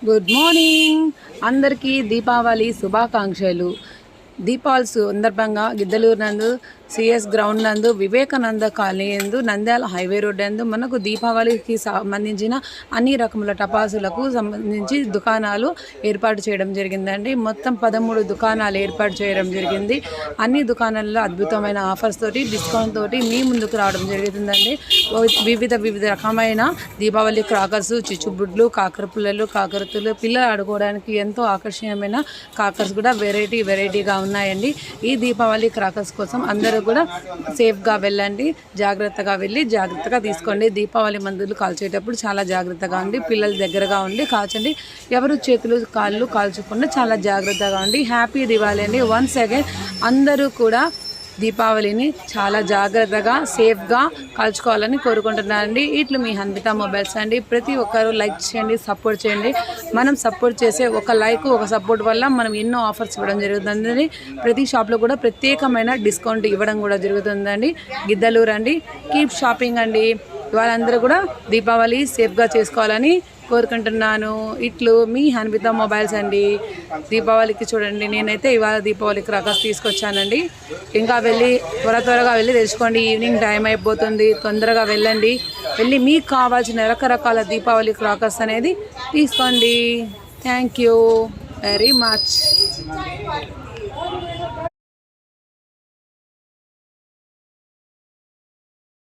Good morning అందరికీ దీపావళి శుభాకాంక్షలు. దీపావళి సందర్భంగా గిద్దలూరు నందు సిఎస్ గ్రౌండ్ నందు వివేకానంద కాలనీ నందు నంద్యాల హైవే రోడ్ నందు మనకు దీపావళికి సంబంధించిన అన్ని రకముల టపాసులకు సంబంధించి దుకాణాలు ఏర్పాటు చేయడం జరిగిందండి. మొత్తం 13 దుకాణాలు ఏర్పాటు చేయడం జరిగింది. అన్ని దుకాణాల్లో అద్భుతమైన ఆఫర్స్ తోటి డిస్కౌంట్ తోటి మీ ముందుకు రావడం జరుగుతుందండి. వివిధ రకమైన దీపావళి క్రాకర్స్, చిచ్చుబుడ్లు, కాకర పుల్లలు, కాకరతులు, పిల్లలు ఆడుకోవడానికి ఎంతో ఆకర్షణీయమైన కాకర్స్ కూడా వెరైటీగా ఉన్నాయండి. ఈ దీపావళి క్రాకర్స్ కోసం అందరూ కూడా సేఫ్గా వెళ్ళండి, జాగ్రత్తగా వెళ్ళి జాగ్రత్తగా తీసుకోండి. దీపావళి మందులు కాల్చేటప్పుడు చాలా జాగ్రత్తగా ఉండి పిల్లల దగ్గరగా ఉండి కాల్చండి. ఎవరు చేతులు కాళ్ళు కాల్చకుండా చాలా జాగ్రత్తగా ఉండి. హ్యాపీ దివాళీ అండి. వన్స్ అగైన్ అందరూ కూడా దీపావళిని చాలా జాగ్రత్తగా సేఫ్గా కాల్చుకోవాలని కోరుకుంటున్నానండి. ఇట్లు మీ హన్విత మొబైల్స్ అండి. ప్రతి ఒక్కరు లైక్ చేయండి, సపోర్ట్ చేయండి. మనం సపోర్ట్ చేసే ఒక లైక్, ఒక సపోర్ట్ వల్ల మనం ఎన్నో ఆఫర్స్ ఇవ్వడం జరుగుతుందండి. ప్రతి షాప్లో కూడా ప్రత్యేకమైన డిస్కౌంట్ ఇవ్వడం కూడా జరుగుతుందండి. గిద్దలూరు అండి. కీప్ షాపింగ్ అండి. వాళ్ళందరూ కూడా దీపావళి సేఫ్గా చేసుకోవాలని కోరుకుంటున్నాను. ఇట్లు మీ హన్విత మొబైల్స్ అండి. దీపావళికి చూడండి, నేనైతే ఇవాళ దీపావళి క్రాకర్స్ తీసుకొచ్చానండి. ఇంకా త్వరగా వెళ్ళి తెచ్చుకోండి. ఈవినింగ్ టైం అయిపోతుంది, తొందరగా వెళ్ళండి. వెళ్ళి మీకు కావాల్సిన రకరకాల దీపావళి క్రాకర్స్ అనేది తీసుకోండి. Thank you very much.